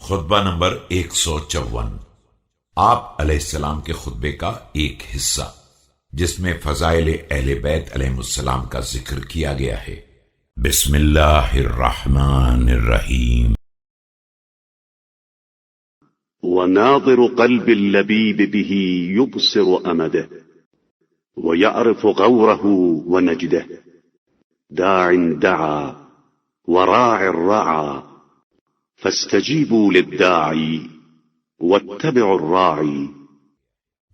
خطبہ نمبر 154 آپ علیہ السلام کے خطبے کا ایک حصہ جس میں فضائل اہل بیت علیہ السلام کا ذکر کیا گیا ہے۔ بسم اللہ الرحمن الرحیم۔ وناظر قلب اللبيب به يبصر أمده ويعرف غوره ونجده داع دعا وراع رعا فاستجيبوا للداعي واتبعوا الراعي۔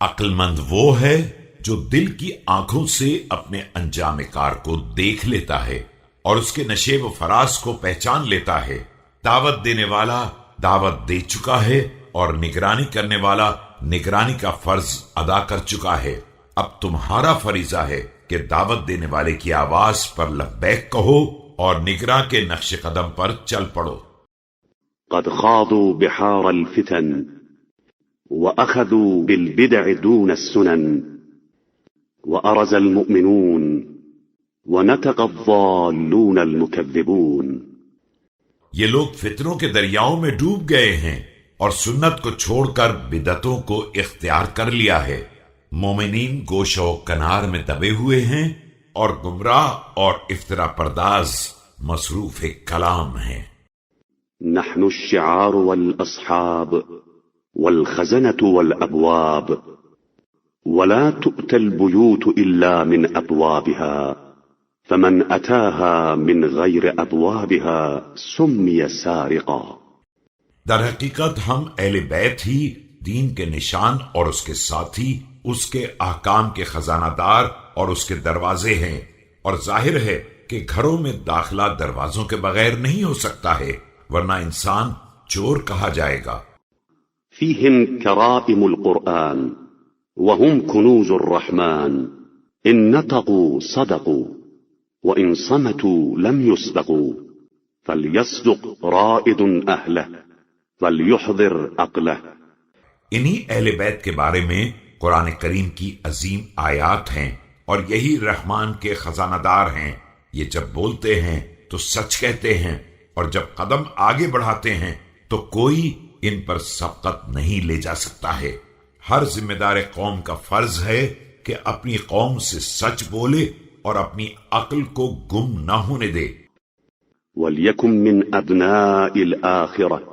عقل مند وہ ہے جو دل کی آنکھوں سے اپنے انجام کار کو دیکھ لیتا ہے اور اس کے نشیب و فراز کو پہچان لیتا ہے۔ دعوت دینے والا دعوت دے چکا ہے اور نگرانی کرنے والا نگرانی کا فرض ادا کر چکا ہے۔ اب تمہارا فریضہ ہے کہ دعوت دینے والے کی آواز پر لبیک کہو اور نگراں کے نقش قدم پر چل پڑو۔ قد خاضوا بحار الفتن وأخذوا بالبدع دون السنن وأرز المؤمنون ونتق الضالون المكذبون۔ یہ لوگ فتنوں کے دریاؤں میں ڈوب گئے ہیں اور سنت کو چھوڑ کر بدعتوں کو اختیار کر لیا ہے۔ مومنین گوشہ و کنار میں دبے ہوئے ہیں اور گمراہ اور افترا پرداز مصروف کلام ہیں۔ نحن الشعار والأصحاب والخزنة والأبواب ولا تؤتى البيوت إلا من أبوابها فمن أتاها من غير أبوابها سمي سارقا۔ در حقیقت ہم اہل بیت ہی دین کے نشان اور اس کے ساتھی اس کے احکام کے خزانہ دار اور اس کے دروازے ہیں، اور ظاہر ہے کہ گھروں میں داخلہ دروازوں کے بغیر نہیں ہو سکتا ہے، ورنہ انسان چور کہا جائے گا۔ فيهم كرائم القرآن وهم كنوز الرحمن إن نطقوا صدقوا وإن صمتوا لم يسبقوا فليصدق رائد أهله فليحضر عقله۔ انہی اہل بیت کے بارے میں قرآن کریم کی عظیم آیات ہیں اور یہی رحمان کے خزانہ دار ہیں۔ یہ جب بولتے ہیں تو سچ کہتے ہیں اور جب قدم آگے بڑھاتے ہیں تو کوئی ان پر سبقت نہیں لے جا سکتا ہے۔ ہر ذمہ دار قوم کا فرض ہے کہ اپنی قوم سے سچ بولے اور اپنی عقل کو گم نہ ہونے دے۔ وَلْيَكُمْ مِنْ أَبْنَاءِ الْآخِرَةِ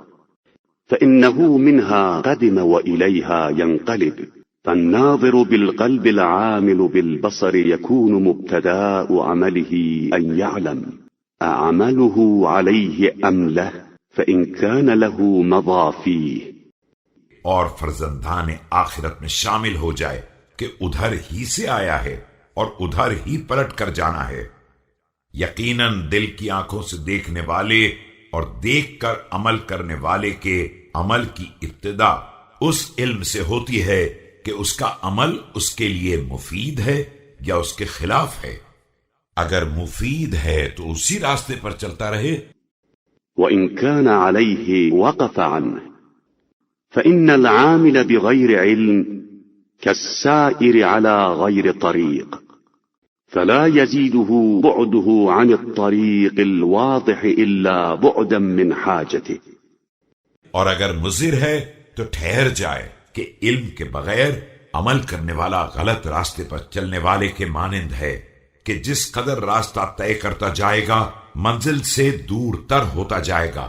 فَإِنَّهُ مِنْهَا قَدِمَ وَإِلَيْهَا يَنْقَلِبُ فالناظر بالقلب العامل بالبصر يكون مبتداء عمله أن يعلم أعمله عليه أم له فإن كان له مضى فيه۔ اور فرزندان آخرت میں شامل ہو جائے کہ ادھر ہی سے آیا ہے اور ادھر ہی پلٹ کر جانا ہے۔ یقیناً دل کی آنکھوں سے دیکھنے والے اور دیکھ کر عمل کرنے والے کے عمل کی ابتدا اس علم سے ہوتی ہے کہ اس کا عمل اس کے لیے مفید ہے یا اس کے خلاف ہے۔ اگر مفید ہے تو اسی راستے پر چلتا رہے، وَإِن كَانَ عَلَيْهِ وَقَفَ عَنْهُ فَإِنَّ الْعَامِلَ بِغَيْرِ عِلْمٍ كَالسَّائِرِ عَلَى غَيْرِ طَرِيقٍ فَلَا يَزِيدُهُ بُعْدُهُ عَنِ الطَّرِيقِ الْوَاضِحِ إِلَّا بُعْدًا مِنْ حَاجَتِهِ۔ اور اگر مضر ہے تو ٹھہر جائے کہ علم کے بغیر عمل کرنے والا غلط راستے پر چلنے والے کے مانند ہے کہ جس قدر راستہ طے کرتا جائے گا منزل سے دور تر ہوتا جائے گا۔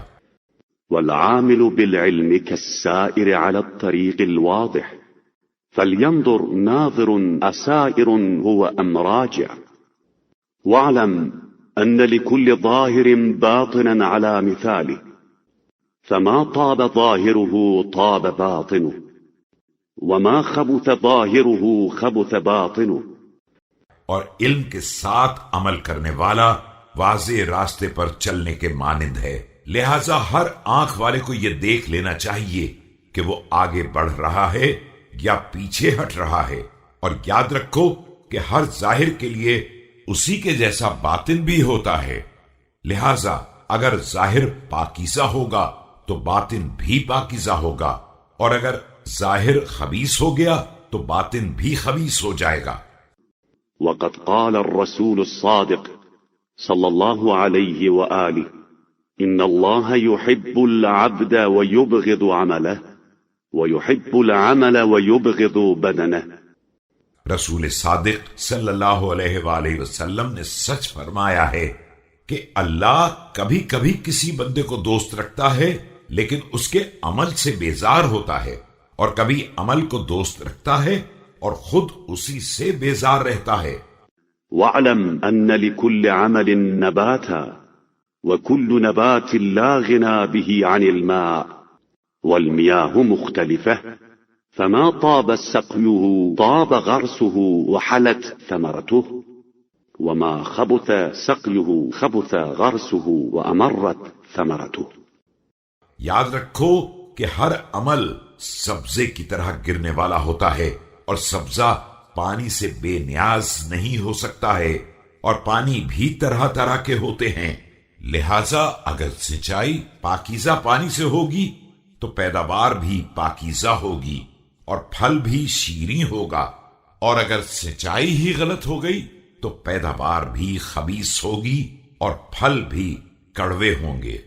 والعامل بالعلم كالسائر على الطريق الواضح فلينظر ناظر أسائر هو أم راجع واعلم أن لكل ظاهر باطنا على مثاله فما طاب ظاهره طاب باطنه وما خبث ظاهره خبث باطنه۔ اور علم کے ساتھ عمل کرنے والا واضح راستے پر چلنے کے مانند ہے، لہذا ہر آنکھ والے کو یہ دیکھ لینا چاہیے کہ وہ آگے بڑھ رہا ہے یا پیچھے ہٹ رہا ہے، اور یاد رکھو کہ ہر ظاہر کے لیے اسی کے جیسا باطن بھی ہوتا ہے، لہذا اگر ظاہر پاکیزہ ہوگا تو باطن بھی پاکیزہ ہوگا، اور اگر ظاہر خبیث ہو گیا تو باطن بھی خبیث ہو جائے گا۔ وقد قال الرسول الصادق صلى الله عليه وآله إن الله يحب العبد ويبغض عمله ويحب العمل ويبغض بدنه. رسول صادق صلی اللہ علیہ وآلہ وسلم نے سچ فرمایا ہے کہ اللہ کبھی کبھی کسی بندے کو دوست رکھتا ہے لیکن اس کے عمل سے بیزار ہوتا ہے، اور کبھی عمل کو دوست رکھتا ہے اور خود اسی سے بیزار رہتا ہے۔ واعلم أن لكل عمل نباتا وكل نبات لا غنى به عن الماء والمياه مختلفة فما طاب سقيه طاب غرسه وحلت ثمرته وما خبث سقيه خبث غرسه وأمرت ثمرته۔ یاد رکھو کہ ہر عمل سبزے کی طرح گرنے والا ہوتا ہے، اور سبزہ پانی سے بے نیاز نہیں ہو سکتا ہے، اور پانی بھی طرح طرح کے ہوتے ہیں، لہذا اگر سینچائی پاکیزہ پانی سے ہوگی تو پیداوار بھی پاکیزہ ہوگی اور پھل بھی شیریں ہوگا، اور اگر سینچائی ہی غلط ہو گئی تو پیداوار بھی خبیث ہوگی اور پھل بھی کڑوے ہوں گے۔